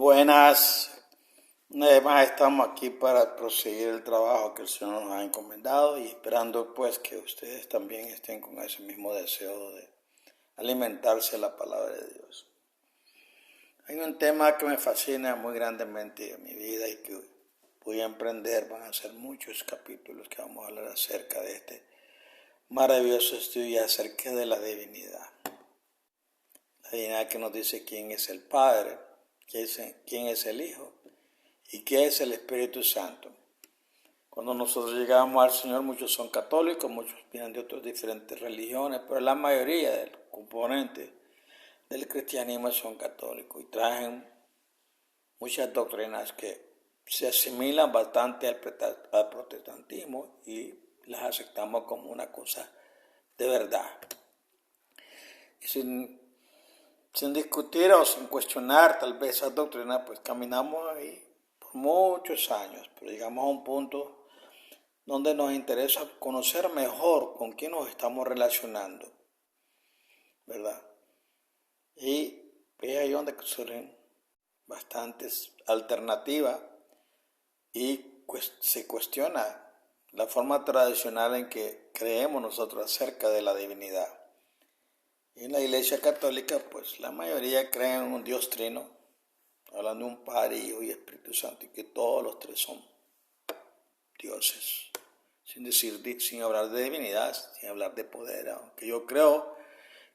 Buenas, además estamos aquí para proseguir el trabajo que el Señor nos ha encomendado y esperando pues que ustedes también estén con ese mismo deseo de alimentarse de la palabra de Dios. Hay un tema que me fascina muy grandemente en mi vida y que voy a emprender, van a ser muchos capítulos que vamos a hablar acerca de este maravilloso estudio acerca de la divinidad. La divinidad que nos dice quién es el Padre, quién es el Hijo y quién es el Espíritu Santo. Cuando nosotros llegamos al Señor, muchos son católicos, muchos vienen de otras diferentes religiones, pero la mayoría del componente del cristianismo son católicos y traen muchas doctrinas que se asimilan bastante al protestantismo y las aceptamos como una cosa de verdad. Y sin discutir o sin cuestionar tal vez esas doctrinas, pues caminamos ahí por muchos años, pero llegamos a un punto donde nos interesa conocer mejor con quién nos estamos relacionando, ¿verdad? Y es ahí donde surgen bastantes alternativas y se cuestiona la forma tradicional en que creemos nosotros acerca de la divinidad. Y en la Iglesia Católica, pues la mayoría creen en un Dios trino, hablando de un Padre, Hijo y Espíritu Santo, y que todos los tres son dioses. Sin hablar de divinidad, sin hablar de poder, aunque yo creo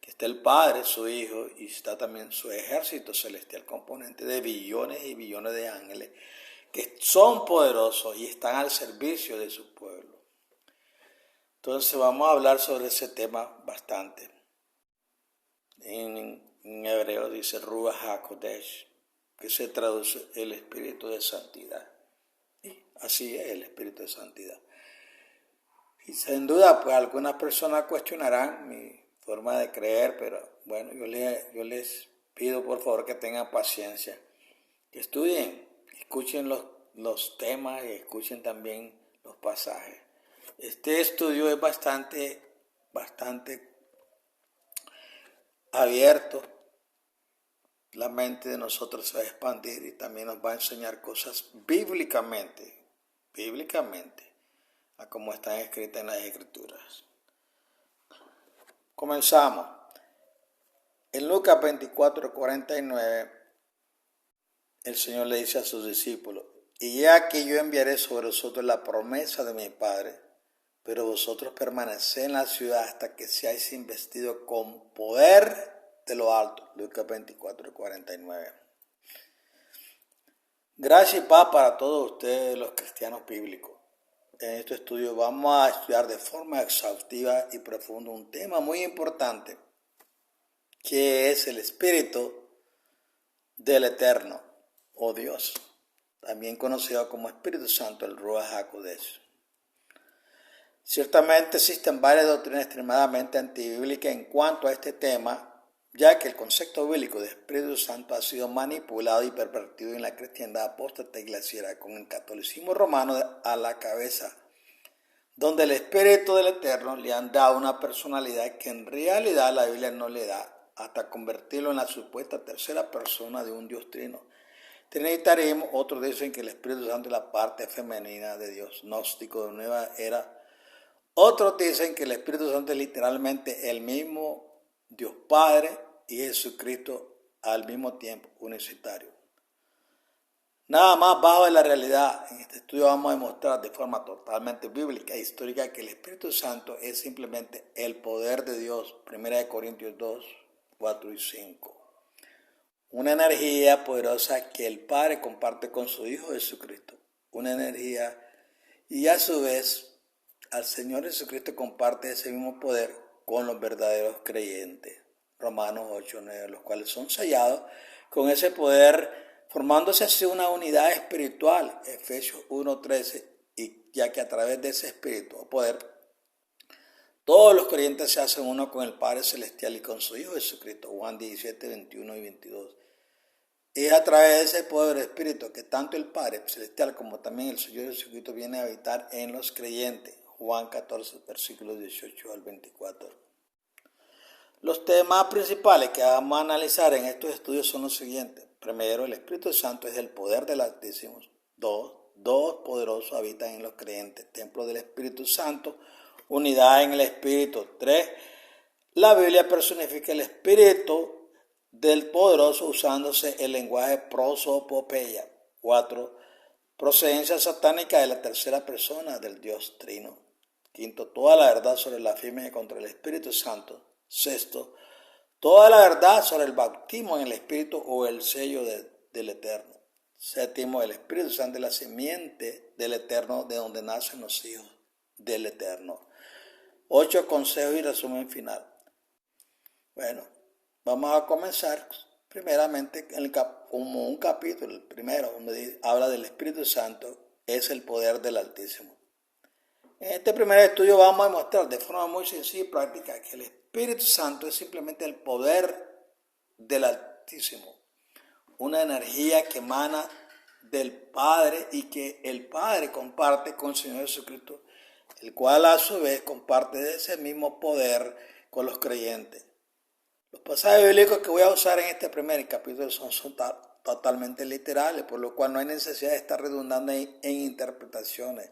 que está el Padre, su Hijo, y está también su ejército celestial, componente de billones y billones de ángeles, que son poderosos y están al servicio de su pueblo. Entonces vamos a hablar sobre ese tema bastante. En hebreo dice Ruach HaKodesh, que se traduce el Espíritu de Santidad. Y así es el Espíritu de Santidad. Y sin duda, pues algunas personas cuestionarán mi forma de creer, pero bueno, yo les pido por favor que tengan paciencia, que estudien, escuchen los temas y escuchen también los pasajes. Este estudio es bastante abierto. La mente de nosotros se va a expandir y también nos va a enseñar cosas bíblicamente, a como están escritas en las Escrituras. Comenzamos. En Lucas 24:49, el Señor le dice a sus discípulos: y he aquí yo enviaré sobre vosotros la promesa de mi Padre, pero vosotros permaneced en la ciudad hasta que seáis investidos con poder de lo alto. Lucas 24:49. Gracias y paz para todos ustedes los cristianos bíblicos. En este estudio vamos a estudiar de forma exhaustiva y profunda un tema muy importante, que es el Espíritu del Eterno, o Dios, también conocido como Espíritu Santo, el Ruach HaKodesh. Ciertamente existen varias doctrinas extremadamente antibíblicas en cuanto a este tema, ya que el concepto bíblico de Espíritu Santo ha sido manipulado y pervertido en la cristiandad apóstata y glaciera, con el catolicismo romano a la cabeza, donde el Espíritu del Eterno le han dado una personalidad que en realidad la Biblia no le da, hasta convertirlo en la supuesta tercera persona de un Dios trino. Trinitarismo, otros dicen que el Espíritu Santo es la parte femenina de Dios, gnóstico de nueva era. Otros dicen que el Espíritu Santo es literalmente el mismo Dios Padre y Jesucristo al mismo tiempo, unicitario. Nada más bajo de la realidad. En este estudio vamos a demostrar de forma totalmente bíblica e histórica que el Espíritu Santo es simplemente el poder de Dios. 1 Corintios 2, 4 y 5. Una energía poderosa que el Padre comparte con su Hijo Jesucristo. Una energía y a su vez al Señor Jesucristo comparte ese mismo poder con los verdaderos creyentes. Romanos 8, 9, los cuales son sellados con ese poder, formándose así una unidad espiritual, Efesios 1:13, y ya que a través de ese espíritu o poder, todos los creyentes se hacen uno con el Padre Celestial y con su Hijo Jesucristo, Juan 17, 21 y 22. Y es a través de ese poder espíritu que tanto el Padre Celestial como también el Señor Jesucristo viene a habitar en los creyentes, Juan 14, versículos 18 al 24. Los temas principales que vamos a analizar en estos estudios son los siguientes. Primero, el Espíritu Santo es el poder del Altísimo. Dos poderosos habitan en los creyentes. Templo del Espíritu Santo, unidad en el Espíritu. 3. La Biblia personifica el Espíritu del poderoso usándose el lenguaje prosopopeya. 4. Procedencia satánica de la tercera persona del Dios Trino. 5. Toda la verdad sobre la firme contra el Espíritu Santo. 6. Toda la verdad sobre el bautismo en el Espíritu o el sello del Eterno. 7. El Espíritu Santo es la simiente del Eterno, de donde nacen los hijos del Eterno. 8. Consejo y resumen final. Bueno, vamos a comenzar primeramente como un capítulo, el primero, donde habla del Espíritu Santo, es el poder del Altísimo. En este primer estudio vamos a demostrar de forma muy sencilla y práctica que el Espíritu Santo es simplemente el poder del Altísimo, una energía que emana del Padre y que el Padre comparte con el Señor Jesucristo, el cual a su vez comparte de ese mismo poder con los creyentes. Los pasajes bíblicos que voy a usar en este primer capítulo son totalmente literales, por lo cual no hay necesidad de estar redundando en interpretaciones,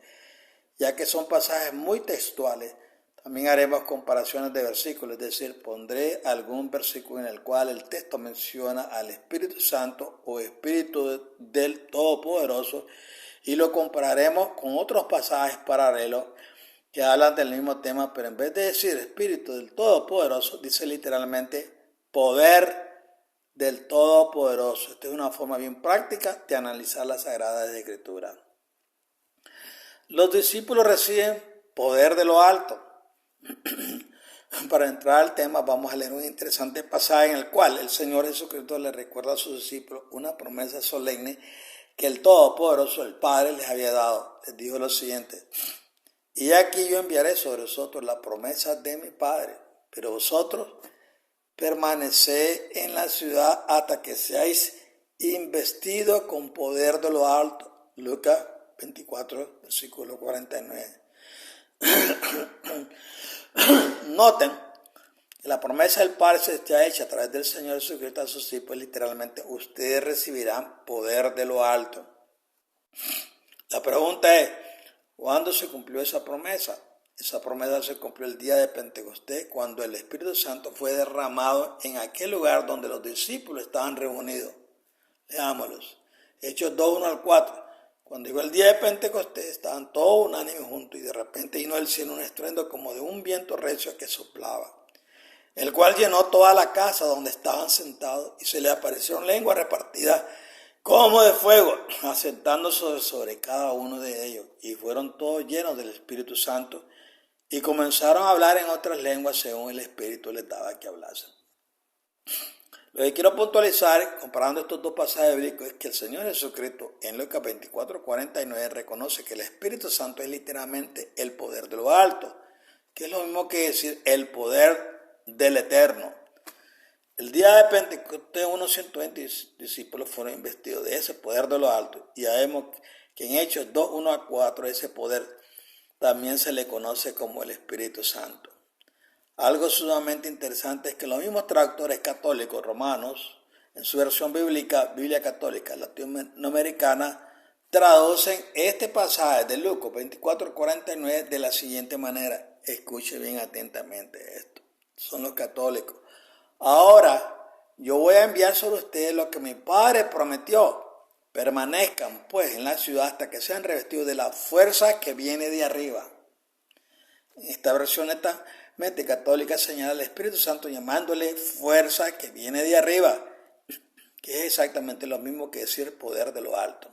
ya que son pasajes muy textuales. También haremos comparaciones de versículos, es decir, pondré algún versículo en el cual el texto menciona al Espíritu Santo o Espíritu del Todopoderoso y lo compararemos con otros pasajes paralelos que hablan del mismo tema, pero en vez de decir Espíritu del Todopoderoso, dice literalmente poder del Todopoderoso. Esta es una forma bien práctica de analizar las Sagradas Escrituras. Los discípulos reciben poder de lo alto. Para entrar al tema vamos a leer un interesante pasaje en el cual el Señor Jesucristo le recuerda a sus discípulos una promesa solemne que el Todopoderoso, el Padre, les había dado. Les dijo lo siguiente: y aquí yo enviaré sobre vosotros la promesa de mi Padre, pero vosotros permaneced en la ciudad hasta que seáis investidos con poder de lo alto. Lucas 24, versículo 49. Noten que la promesa del Padre se está hecha a través del Señor Jesucristo a sus discípulos. Literalmente, ustedes recibirán poder de lo alto. La pregunta es, ¿cuándo se cumplió esa promesa? Esa promesa se cumplió el día de Pentecostés, cuando el Espíritu Santo fue derramado en aquel lugar donde los discípulos estaban reunidos. Leámoslos. Hechos 2, 1 al 4. Cuando llegó el día de Pentecostés, estaban todos unánimes juntos y de repente vino del cielo un estruendo como de un viento recio que soplaba, el cual llenó toda la casa donde estaban sentados, y se les aparecieron lenguas repartidas como de fuego, asentándose sobre cada uno de ellos, y fueron todos llenos del Espíritu Santo y comenzaron a hablar en otras lenguas según el Espíritu les daba que hablasen. Lo que quiero puntualizar, comparando estos dos pasajes bíblicos, es que el Señor Jesucristo en Lucas 24, 49 reconoce que el Espíritu Santo es literalmente el poder de lo alto, que es lo mismo que decir el poder del Eterno. El día de Pentecostés unos 120 discípulos fueron investidos de ese poder de lo alto, y ya vemos que en Hechos 2, 1 a 4 ese poder también se le conoce como el Espíritu Santo. Algo sumamente interesante es que los mismos traductores católicos romanos, en su versión bíblica, Biblia Católica Latinoamericana, traducen este pasaje de Lucas 24, 49 de la siguiente manera. Escuche bien atentamente esto. Son los católicos. Ahora, yo voy a enviar sobre ustedes lo que mi Padre prometió. Permanezcan pues en la ciudad hasta que sean revestidos de la fuerza que viene de arriba. En esta versión netamente católica señala al Espíritu Santo llamándole fuerza que viene de arriba, que es exactamente lo mismo que decir poder de lo alto.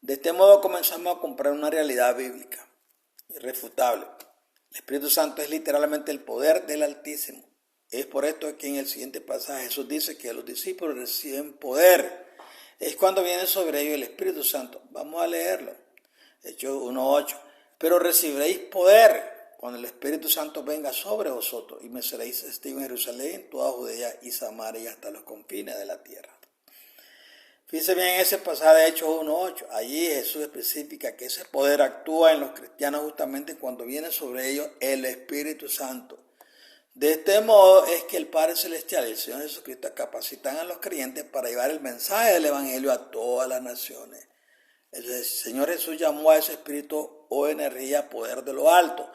De este modo comenzamos a comprar una realidad bíblica irrefutable. El Espíritu Santo es literalmente el poder del Altísimo. Es por esto que en el siguiente pasaje Jesús dice que los discípulos reciben poder. Es cuando viene sobre ellos el Espíritu Santo. Vamos a leerlo. Hechos 1:8. Pero recibiréis poder cuando el Espíritu Santo venga sobre vosotros, y me seréis testigos en Jerusalén, toda Judea y Samaria y hasta los confines de la tierra. Fíjense bien en ese pasaje de Hechos 1:8. Allí Jesús especifica que ese poder actúa en los cristianos justamente cuando viene sobre ellos el Espíritu Santo. De este modo es que el Padre Celestial y el Señor Jesucristo capacitan a los creyentes para llevar el mensaje del Evangelio a todas las naciones. El Señor Jesús llamó a ese espíritu o energía poder de lo alto.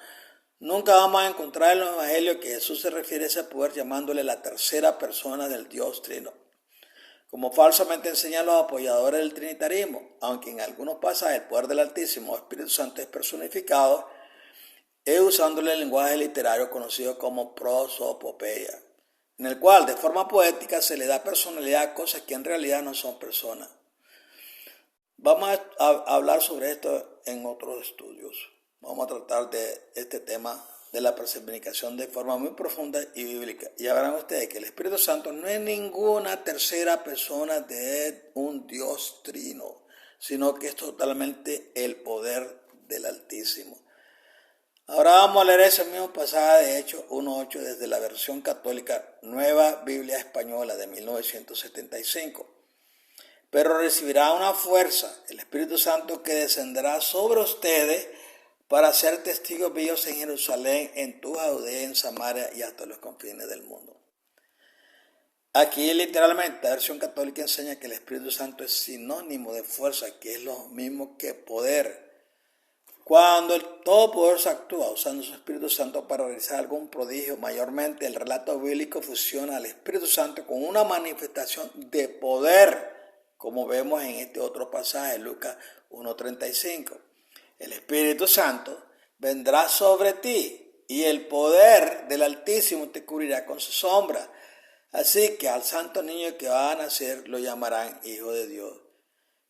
Nunca vamos a encontrar en los evangelios que Jesús se refiere a ese poder llamándole la tercera persona del Dios Trino, como falsamente enseñan los apoyadores del trinitarismo, aunque en algunos pasajes el poder del Altísimo o Espíritu Santo es personificado, es usándole el lenguaje literario conocido como prosopopeya, en el cual de forma poética se le da personalidad a cosas que en realidad no son personas. Vamos a hablar sobre esto en otros estudios. Vamos a tratar de este tema de la personificación de forma muy profunda y bíblica. Y ya verán ustedes que el Espíritu Santo no es ninguna tercera persona de un Dios trino, sino que es totalmente el poder del Altísimo. Ahora vamos a leer ese mismo pasaje de Hechos 1:8 desde la versión católica Nueva Biblia Española de 1975. Pero recibirá una fuerza, el Espíritu Santo, que descenderá sobre ustedes para ser testigos míos en Jerusalén, en toda Judea, en Samaria y hasta los confines del mundo. Aquí literalmente la versión católica enseña que el Espíritu Santo es sinónimo de fuerza, que es lo mismo que poder. Cuando el Todopoderoso actúa usando su Espíritu Santo para realizar algún prodigio, mayormente el relato bíblico fusiona al Espíritu Santo con una manifestación de poder, como vemos en este otro pasaje, Lucas 1:35. El Espíritu Santo vendrá sobre ti y el poder del Altísimo te cubrirá con su sombra. Así que al santo niño que va a nacer lo llamarán Hijo de Dios.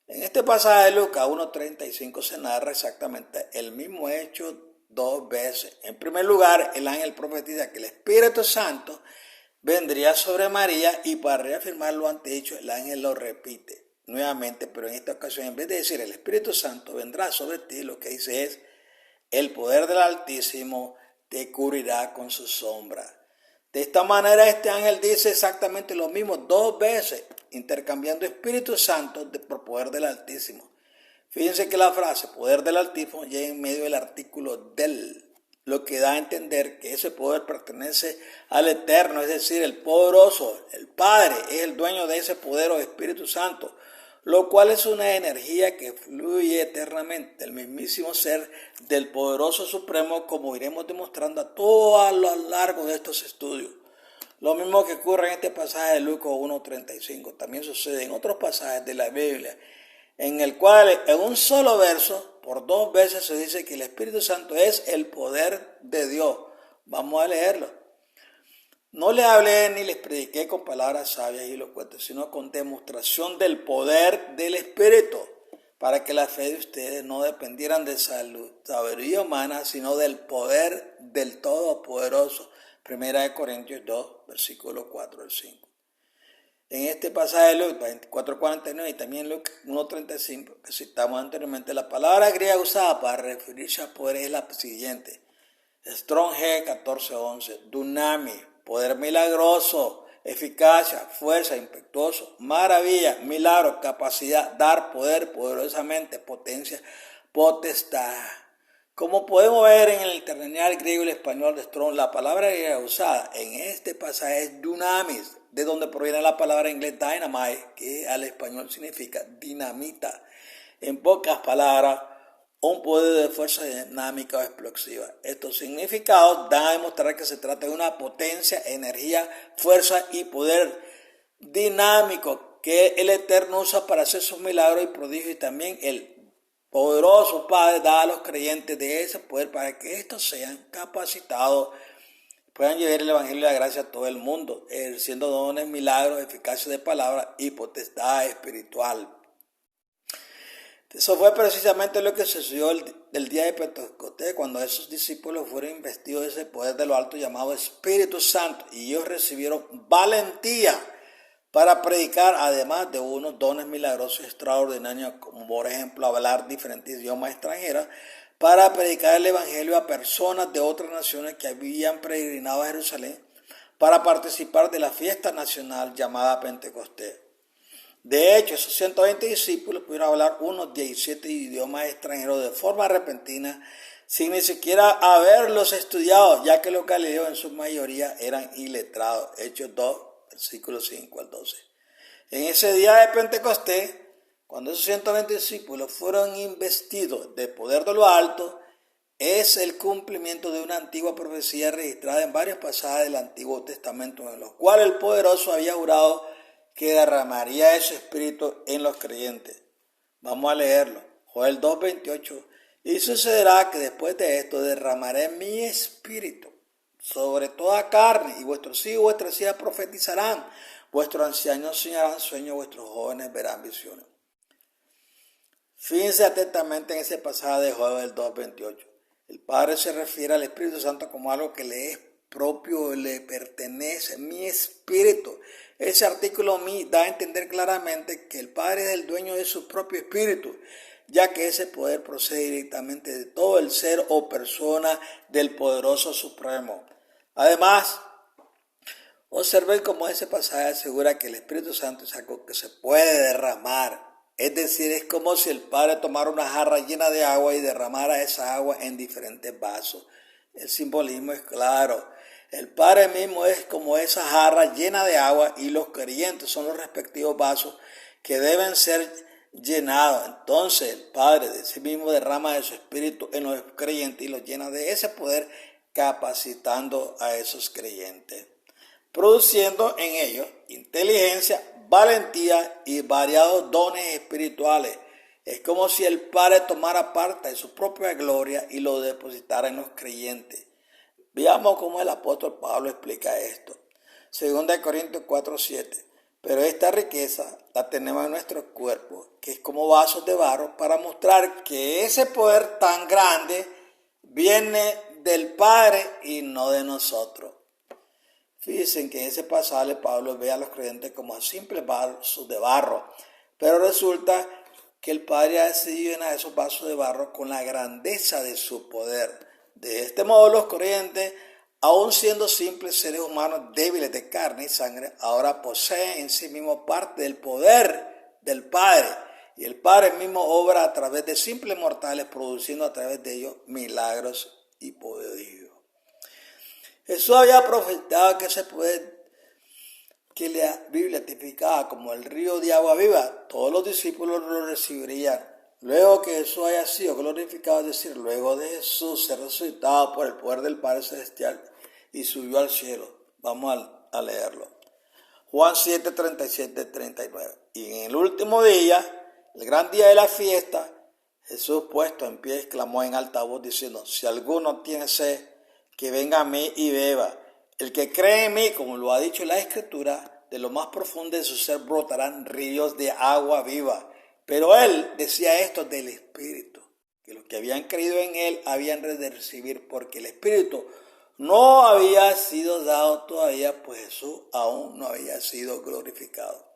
En este pasaje de Lucas 1:35 se narra exactamente el mismo hecho dos veces. En primer lugar, el ángel profetiza que el Espíritu Santo vendría sobre María y para reafirmar lo antedicho, el ángel lo repite nuevamente, pero en esta ocasión, en vez de decir el Espíritu Santo vendrá sobre ti, lo que dice es el poder del Altísimo te cubrirá con su sombra. De esta manera este ángel dice exactamente lo mismo dos veces, intercambiando Espíritu Santo por poder del Altísimo. Fíjense que la frase poder del Altísimo llega en medio del artículo del, lo que da a entender que ese poder pertenece al Eterno, es decir, el poderoso, el Padre es el dueño de ese poder o Espíritu Santo, lo cual es una energía que fluye eternamente, el mismísimo ser del poderoso supremo, como iremos demostrando a todo lo largo de estos estudios. Lo mismo que ocurre en este pasaje de Lucas 1:35, también sucede en otros pasajes de la Biblia, en el cual en un solo verso, por dos veces se dice que el Espíritu Santo es el poder de Dios. Vamos a leerlo. No les hablé ni les prediqué con palabras sabias y elocuentes, sino con demostración del poder del Espíritu, para que la fe de ustedes no dependieran de sabiduría humana, sino del poder del Todopoderoso. 1 Corintios 2, versículo 4 al 5. En este pasaje de Lucas 24:49 y también Lucas 1:35, que citamos anteriormente, la palabra griega usada para referirse a poder es la siguiente. Strong G 14:11, Dunami, poder milagroso, eficacia, fuerza, impetuoso, maravilla, milagro, capacidad, dar poder, poderosamente, potencia, potestad. Como podemos ver en el terrenal griego y el español de Strong, la palabra griega usada en este pasaje es dunamis, de donde proviene la palabra en inglés dynamite, que al español significa dinamita. En pocas palabras, un poder de fuerza dinámica o explosiva. Estos significados dan a demostrar que se trata de una potencia, energía, fuerza y poder dinámico que el Eterno usa para hacer sus milagros y prodigios, y también el poderoso Padre da a los creyentes de ese poder para que estos sean capacitados, puedan llevar el Evangelio de la gracia a todo el mundo, ejerciendo dones, milagros, eficacia de palabra y potestad espiritual. Eso fue precisamente lo que sucedió el día de Pentecostés, cuando esos discípulos fueron investidos de ese poder de lo alto llamado Espíritu Santo, y ellos recibieron valentía para predicar, además de unos dones milagrosos extraordinarios, como por ejemplo hablar diferentes idiomas extranjeros, para predicar el Evangelio a personas de otras naciones que habían peregrinado a Jerusalén para participar de la fiesta nacional llamada Pentecostés. De hecho, esos 120 discípulos pudieron hablar unos 17 idiomas extranjeros de forma repentina, sin ni siquiera haberlos estudiado, ya que los galileos en su mayoría eran iletrados. Hechos 2, versículos 5 al 12. En ese día de Pentecostés, cuando esos 120 discípulos fueron investidos de poder de lo alto, es el cumplimiento de una antigua profecía registrada en varios pasajes del Antiguo Testamento, en los cuales el poderoso había jurado que derramaría ese espíritu en los creyentes. Vamos a leerlo. Joel 2:28. Y sucederá que después de esto derramaré mi espíritu sobre toda carne, y vuestros hijos y vuestras hijas profetizarán, vuestros ancianos soñarán sueños, vuestros jóvenes verán visiones. Fíjense atentamente en ese pasaje de Joel 2:28. El Padre se refiere al Espíritu Santo como algo que le es propio, le pertenece, mi espíritu. Ese artículo mi da a entender claramente que el Padre es el dueño de su propio espíritu, ya que ese poder procede directamente de todo el ser o persona del poderoso supremo. Además, observen cómo ese pasaje asegura que el Espíritu Santo es algo que se puede derramar. Es decir, es como si el Padre tomara una jarra llena de agua y derramara esa agua en diferentes vasos. El simbolismo es claro. El Padre mismo es como esa jarra llena de agua y los creyentes son los respectivos vasos que deben ser llenados. Entonces el Padre de sí mismo derrama de su espíritu en los creyentes y los llena de ese poder, capacitando a esos creyentes, produciendo en ellos inteligencia, valentía y variados dones espirituales. Es como si el Padre tomara parte de su propia gloria y lo depositara en los creyentes. Veamos cómo el apóstol Pablo explica esto. 2 Corintios 4:7. Pero esta riqueza la tenemos en nuestros cuerpos, que es como vasos de barro, para mostrar que ese poder tan grande viene del Padre y no de nosotros. Fíjense que en ese pasaje Pablo ve a los creyentes como a simples vasos de barro, pero resulta que el Padre ha decidido llenar esos vasos de barro con la grandeza de su poder. De este modo los creyentes, aun siendo simples seres humanos débiles de carne y sangre, ahora poseen en sí mismos parte del poder del Padre. Y el Padre mismo obra a través de simples mortales, produciendo a través de ellos milagros y poderío. Jesús había profetizado que ese poder que la Biblia tipificaba como el río de agua viva, todos los discípulos lo recibirían. Luego que Jesús haya sido glorificado, es decir, luego de Jesús ser resucitado por el poder del Padre Celestial y subió al cielo. Vamos a leerlo. Juan 7, 37, 39. Y en el último día, el gran día de la fiesta, Jesús puesto en pie exclamó en alta voz diciendo: si alguno tiene sed, que venga a mí y beba. El que cree en mí, como lo ha dicho la Escritura, de lo más profundo de su ser brotarán ríos de agua viva. Pero él decía esto del Espíritu, que los que habían creído en él habían de recibir, porque el Espíritu no había sido dado todavía, pues Jesús aún no había sido glorificado.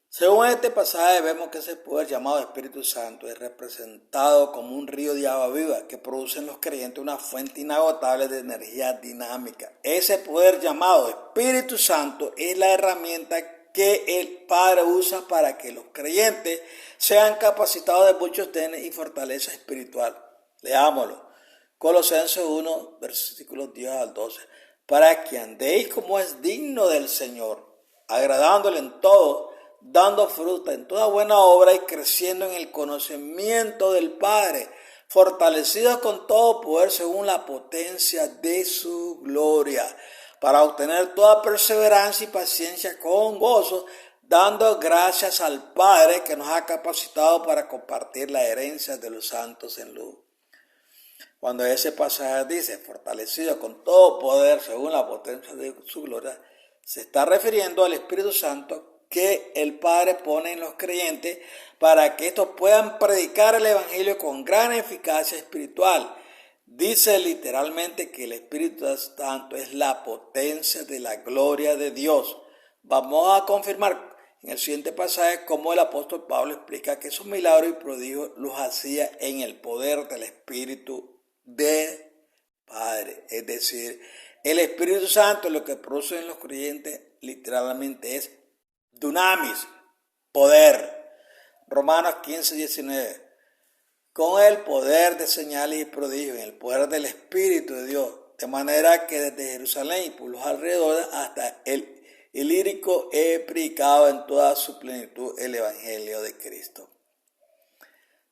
Según este pasaje vemos que ese poder llamado Espíritu Santo es representado como un río de agua viva que produce en los creyentes una fuente inagotable de energía dinámica. Ese poder llamado Espíritu Santo es la herramienta que el Padre usa para que los creyentes sean capacitados de muchos dones y fortaleza espiritual. Leámoslo. Colosenses 1, versículos 10 al 12. Para que andéis como es digno del Señor, agradándole en todo, dando fruta en toda buena obra y creciendo en el conocimiento del Padre, fortalecidos con todo poder según la potencia de su gloria, para obtener toda perseverancia y paciencia con gozo, dando gracias al Padre que nos ha capacitado para compartir la herencia de los santos en luz. Cuando ese pasaje dice fortalecido con todo poder según la potencia de su gloria, se está refiriendo al Espíritu Santo que el Padre pone en los creyentes para que estos puedan predicar el Evangelio con gran eficacia espiritual. Dice literalmente que el Espíritu Santo es la potencia de la gloria de Dios. Vamos a confirmar en el siguiente pasaje cómo el apóstol Pablo explica que esos milagros y prodigios los hacía en el poder del Espíritu del Padre. Es decir, el Espíritu Santo lo que produce en los creyentes literalmente es dunamis, poder. Romanos 15, 19. con el poder de señales y prodigios, en el poder del Espíritu de Dios, de manera que desde Jerusalén y por los alrededores hasta el Ilírico he predicado en toda su plenitud el Evangelio de Cristo.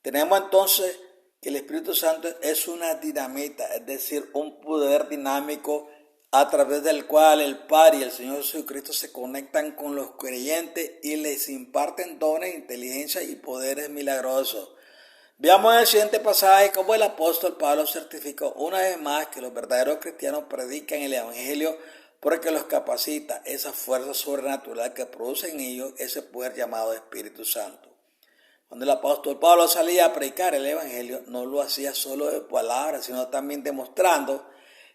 Tenemos entonces que el Espíritu Santo es una dinamita, es decir, un poder dinámico a través del cual el Padre y el Señor Jesucristo se conectan con los creyentes y les imparten dones, inteligencia y poderes milagrosos. Veamos en el siguiente pasaje cómo el apóstol Pablo certificó una vez más que los verdaderos cristianos predican el Evangelio porque los capacita esa fuerza sobrenatural que produce en ellos ese poder llamado Espíritu Santo. Cuando el apóstol Pablo salía a predicar el Evangelio, no lo hacía solo de palabras, sino también demostrando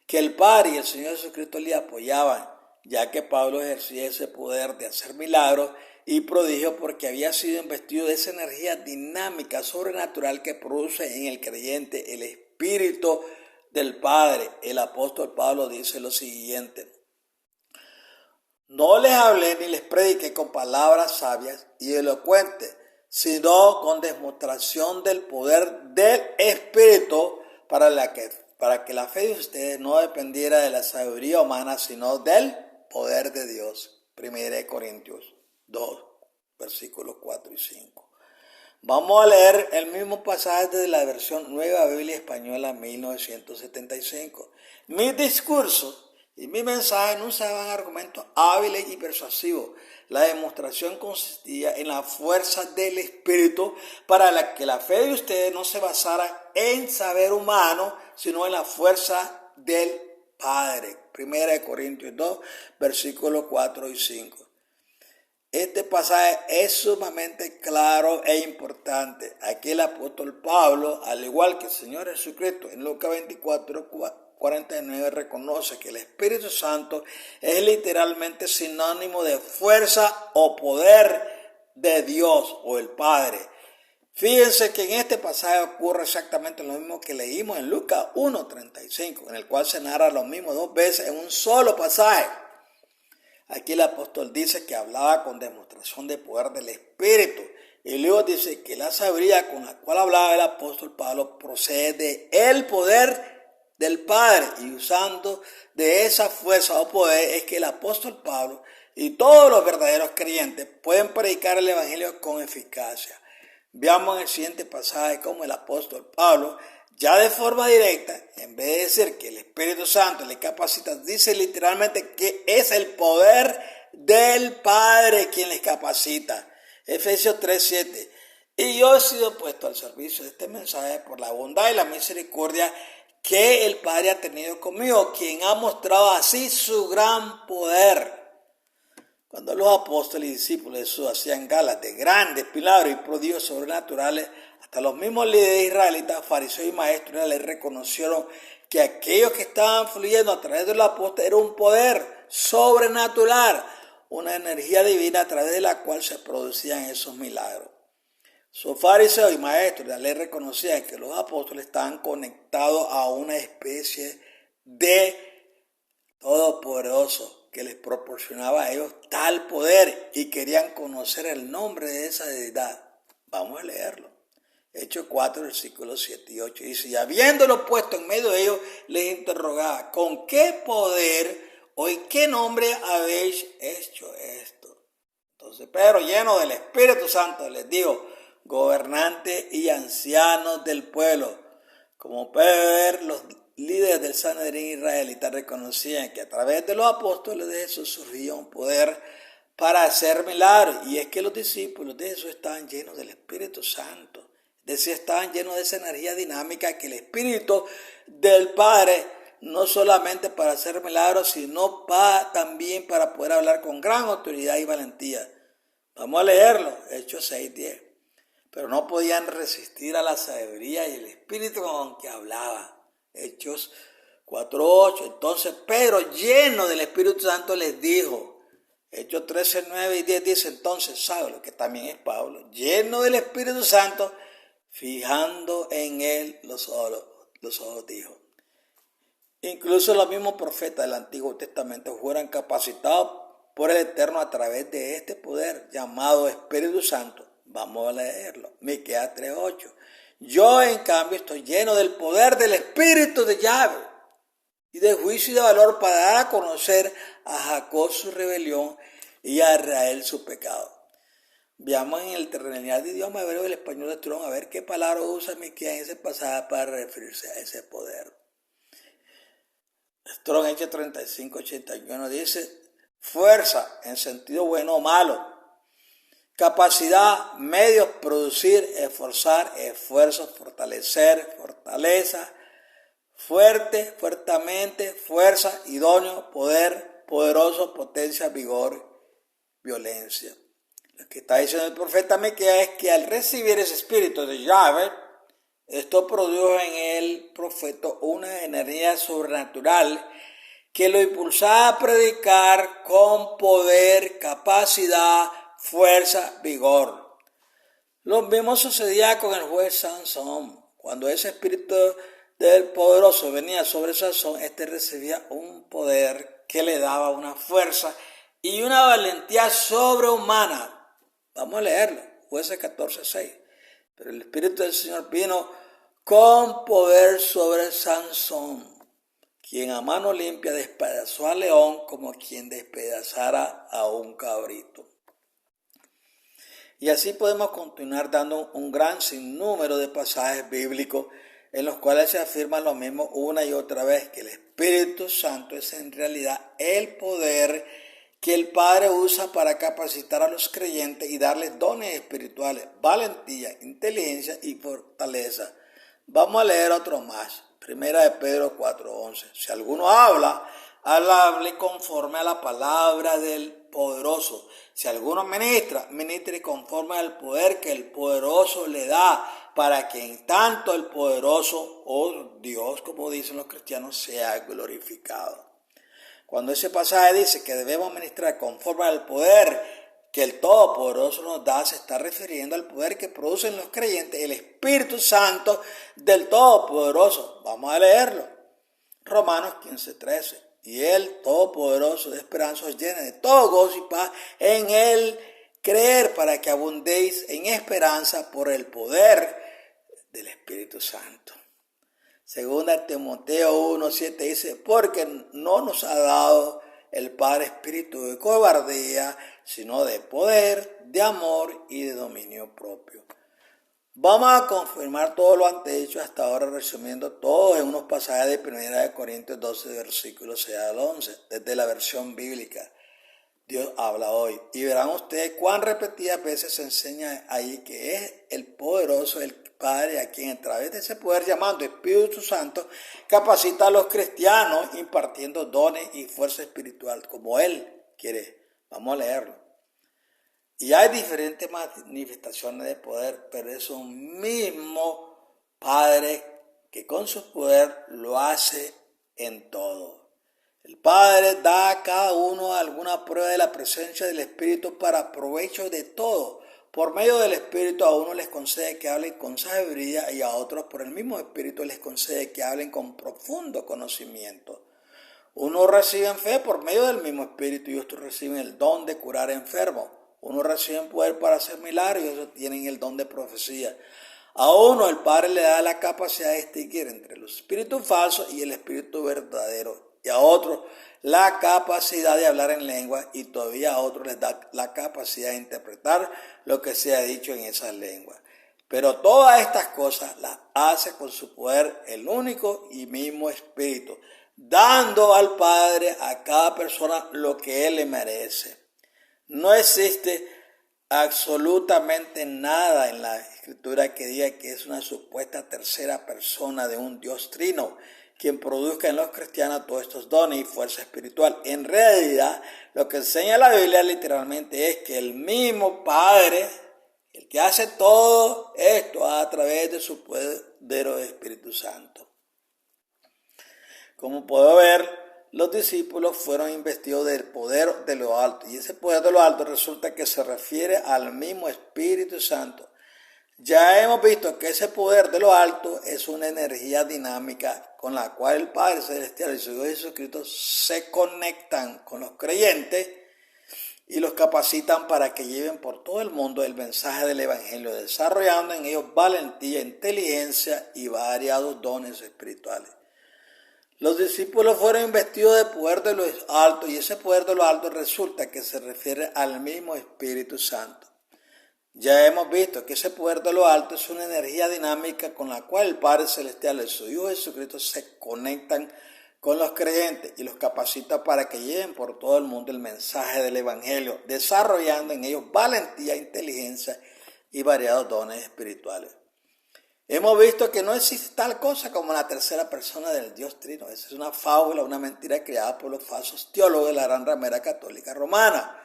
que el Padre y el Señor Jesucristo le apoyaban, ya que Pablo ejercía ese poder de hacer milagros y prodigios porque había sido investido de esa energía dinámica, sobrenatural que produce en el creyente el Espíritu del Padre. El apóstol Pablo dice lo siguiente: no les hablé ni les prediqué con palabras sabias y elocuentes, sino con demostración del poder del Espíritu para que la fe de ustedes no dependiera de la sabiduría humana, sino del poder de Dios. 1 Corintios 2, versículos 4 y 5. Vamos a leer el mismo pasaje de la versión Nueva Biblia Española 1975. Mis discursos y mi mensaje no usaban argumentos hábiles y persuasivos. La demostración consistía en la fuerza del Espíritu para que la fe de ustedes no se basara en saber humano, sino en la fuerza del Padre. 1 Corintios 2, versículos 4 y 5. Este pasaje es sumamente claro e importante. Aquí el apóstol Pablo, al igual que el Señor Jesucristo, en Lucas 24:49 reconoce que el Espíritu Santo es literalmente sinónimo de fuerza o poder de Dios o el Padre. Fíjense que en este pasaje ocurre exactamente lo mismo que leímos en Lucas 1:35, en el cual se narra lo mismo dos veces en un solo pasaje. Aquí el apóstol dice que hablaba con demostración de poder del Espíritu. Y luego dice que la sabiduría con la cual hablaba el apóstol Pablo procede del poder del Padre. Y usando de esa fuerza o poder es que el apóstol Pablo y todos los verdaderos creyentes pueden predicar el Evangelio con eficacia. Veamos en el siguiente pasaje cómo el apóstol Pablo, ya de forma directa, en vez de decir que el Espíritu Santo le capacita, dice literalmente que es el poder del Padre quien les capacita. Efesios 3:7. Y yo he sido puesto al servicio de este mensaje por la bondad y la misericordia que el Padre ha tenido conmigo, quien ha mostrado así su gran poder. Cuando los apóstoles y discípulos de Jesús hacían galas de grandes milagros y prodigios sobrenaturales, hasta los mismos líderes israelitas, fariseos y maestros les reconocieron que aquellos que estaban fluyendo a través de los apóstoles era un poder sobrenatural, una energía divina a través de la cual se producían esos milagros. Sus fariseos y maestros de la ley reconocían que los apóstoles estaban conectados a una especie de todopoderoso que les proporcionaba a ellos tal poder y querían conocer el nombre de esa deidad. Vamos a leerlo. Hechos 4, versículos 7 y 8. Dice: y habiéndolo puesto en medio de ellos, les interrogaba: ¿con qué poder o en qué nombre habéis hecho esto? Entonces Pedro, lleno del Espíritu Santo, les dijo: gobernantes y ancianos del pueblo, como puede ver, los líderes del Sanedrín israelita reconocían que a través de los apóstoles de Jesús surgía un poder para hacer milagros. Y es que los discípulos de Jesús estaban llenos del Espíritu Santo. Es decir, estaban llenos de esa energía dinámica que el Espíritu del Padre, no solamente para hacer milagros, sino también para poder hablar con gran autoridad y valentía. Vamos a leerlo, Hechos 6:10. Pero no podían resistir a la sabiduría y el espíritu con que hablaba. Hechos 4:8. Entonces Pedro, lleno del Espíritu Santo, les dijo. Hechos 13:9 y 10 dice: entonces Saulo, que también es Pablo, lleno del Espíritu Santo, fijando en él los ojos dijo. Incluso los mismos profetas del Antiguo Testamento fueron capacitados por el Eterno a través de este poder llamado Espíritu Santo. Vamos a leerlo. Miqueas 3:8. Yo, en cambio, estoy lleno del poder del Espíritu de Yahweh y de juicio y de valor para dar a conocer a Jacob su rebelión y a Israel su pecado. Veamos en el terrenal de idioma hebreo y el español de Strong a ver qué palabra usa Miqueas en ese pasaje para referirse a ese poder. Strong H 3581 dice: fuerza en sentido bueno o malo, capacidad, medios, producir, esforzar, esfuerzo, fortalecer, fortaleza, fuerte, fuertemente, fuerza, idóneo, poder, poderoso, potencia, vigor, violencia. Lo que está diciendo el profeta Miqueas es que al recibir ese espíritu de Yahweh, esto produjo en el profeta una energía sobrenatural que lo impulsaba a predicar con poder, capacidad, fuerza, vigor. Lo mismo sucedía con el juez Sansón. Cuando ese espíritu del poderoso venía sobre Sansón, este recibía un poder que le daba una fuerza y una valentía sobrehumana. Vamos a leerlo, Jueces 14:6. Pero el Espíritu del Señor vino con poder sobre Sansón, quien a mano limpia despedazó al león como quien despedazara a un cabrito. Y así podemos continuar dando un gran sinnúmero de pasajes bíblicos en los cuales se afirma lo mismo una y otra vez, que el Espíritu Santo es en realidad el poder que el Padre usa para capacitar a los creyentes y darles dones espirituales, valentía, inteligencia y fortaleza. Vamos a leer otro más. Primera de Pedro 4:11. Si alguno habla, hable conforme a la palabra del poderoso. Si alguno ministra, ministre conforme al poder que el poderoso le da, para que en tanto el poderoso, o Dios, como dicen los cristianos, sea glorificado. Cuando ese pasaje dice que debemos ministrar conforme al poder que el Todopoderoso nos da, se está refiriendo al poder que producen los creyentes, el Espíritu Santo del Todopoderoso. Vamos a leerlo. Romanos 15:13. Y el Todopoderoso de esperanza os llene de todo gozo y paz en el creer, para que abundéis en esperanza por el poder del Espíritu Santo. Segunda Timoteo 1:7 dice: porque no nos ha dado el Padre espíritu de cobardía, sino de poder, de amor y de dominio propio. Vamos a confirmar todo lo antehecho hasta ahora, resumiendo todo en unos pasajes de 1 Corintios 12, versículos 6 al 11, desde la versión bíblica. Dios habla hoy. Y verán ustedes cuán repetidas veces se enseña ahí que es el poderoso, el Padre, a quien a través de ese poder llamando Espíritu Santo, capacita a los cristianos impartiendo dones y fuerza espiritual como Él quiere. Vamos a leerlo. Y hay diferentes manifestaciones de poder, pero es un mismo Padre que con su poder lo hace en todo. El Padre da a cada uno alguna prueba de la presencia del Espíritu para provecho de todo. Por medio del Espíritu a uno les concede que hablen con sabiduría y a otros por el mismo Espíritu les concede que hablen con profundo conocimiento. Unos reciben fe por medio del mismo Espíritu y otros reciben el don de curar enfermos. Unos reciben poder para hacer milagros y otros tienen el don de profecía. A uno el Padre le da la capacidad de distinguir entre los espíritus falsos y el espíritu verdadero. Y a otros la capacidad de hablar en lengua, y todavía a otros les da la capacidad de interpretar lo que se ha dicho en esas lenguas. Pero todas estas cosas las hace con su poder el único y mismo Espíritu, dando al Padre a cada persona lo que Él le merece. No existe absolutamente nada en la Escritura que diga que es una supuesta tercera persona de un Dios trino quien produzca en los cristianos todos estos dones y fuerza espiritual. En realidad, lo que enseña la Biblia literalmente es que el mismo Padre, el que hace todo esto a través de su poderoso Espíritu Santo. Como puedo ver, los discípulos fueron investidos del poder de lo alto, y ese poder de lo alto resulta que se refiere al mismo Espíritu Santo. Ya hemos visto que ese poder de lo alto es una energía dinámica con la cual el Padre Celestial y su Hijo Jesucristo se conectan con los creyentes y los capacitan para que lleven por todo el mundo el mensaje del Evangelio, desarrollando en ellos valentía, inteligencia y variados dones espirituales. Los discípulos fueron investidos de poder de lo alto, y ese poder de lo alto resulta que se refiere al mismo Espíritu Santo. Ya hemos visto que ese poder de lo alto es una energía dinámica con la cual el Padre Celestial y su Hijo Jesucristo se conectan con los creyentes y los capacita para que lleven por todo el mundo el mensaje del Evangelio, desarrollando en ellos valentía, inteligencia y variados dones espirituales. Hemos visto que no existe tal cosa como la tercera persona del Dios Trino. Esa es una fábula, una mentira creada por los falsos teólogos de la Gran Ramera Católica Romana.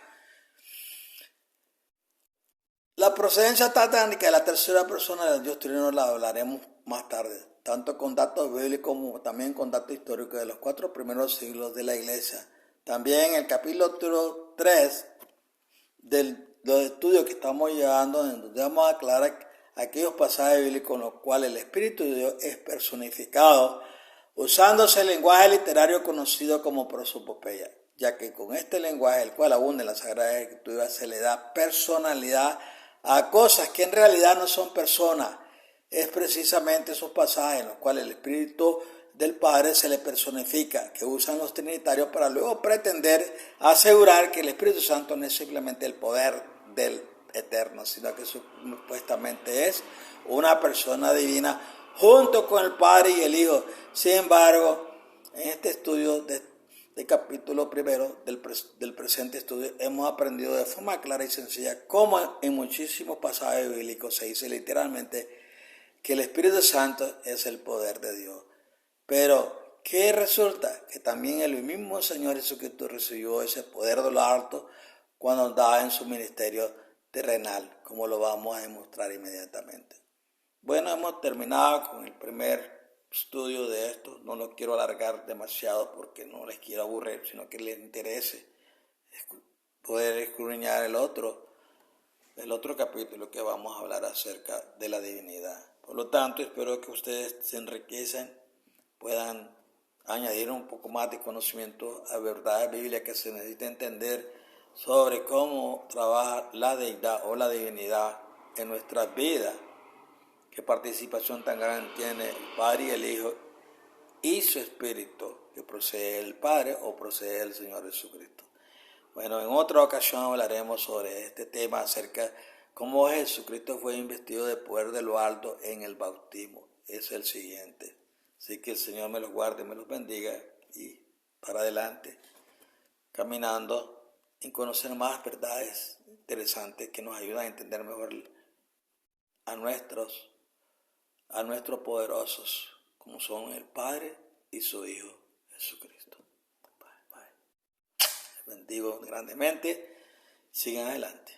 La procedencia satánica de la tercera persona del Dios Trino la hablaremos más tarde, tanto con datos bíblicos como también con datos históricos de los 4 primeros siglos de la Iglesia. También en el capítulo 3 de los estudios que estamos llevando, donde vamos a aclarar aquellos pasajes bíblicos en los cuales el Espíritu de Dios es personificado, usándose el lenguaje literario conocido como prosopopeya, ya que con este lenguaje, el cual abunda en la Sagrada Escritura, se le da personalidad a cosas que en realidad no son personas. Es precisamente esos pasajes en los cuales el Espíritu del Padre se le personifica, que usan los trinitarios para luego pretender asegurar que el Espíritu Santo no es simplemente el poder del Eterno, sino que supuestamente es una persona divina junto con el Padre y el Hijo. Sin embargo, en este estudio del capítulo primero del presente estudio, hemos aprendido de forma clara y sencilla cómo en muchísimos pasajes bíblicos se dice literalmente que el Espíritu Santo es el poder de Dios. Pero, ¿qué resulta? Que también el mismo Señor Jesucristo recibió ese poder de lo alto cuando andaba en su ministerio terrenal, como lo vamos a demostrar inmediatamente. Bueno, hemos terminado con el primer estudio de esto. No lo quiero alargar demasiado porque no les quiero aburrir, sino que les interese poder escudriñar el otro capítulo que vamos a hablar acerca de la divinidad. Por lo tanto, espero que ustedes se enriquecen, puedan añadir un poco más de conocimiento a verdades bíblicas que se necesita entender sobre cómo trabaja la deidad o la divinidad en nuestras vidas, qué participación tan grande tiene el Padre y el Hijo y su Espíritu, que procede del Padre o procede del Señor Jesucristo. Bueno, en otra ocasión hablaremos sobre este tema acerca de cómo Jesucristo fue investido de poder de lo alto en el bautismo. Es el siguiente. Así que el Señor me los guarde, me los bendiga y para adelante, caminando en conocer más verdades interesantes que nos ayudan a entender mejor a nuestros poderosos, como son el Padre y su Hijo Jesucristo. Bye. Les bendigo grandemente. Sigan adelante.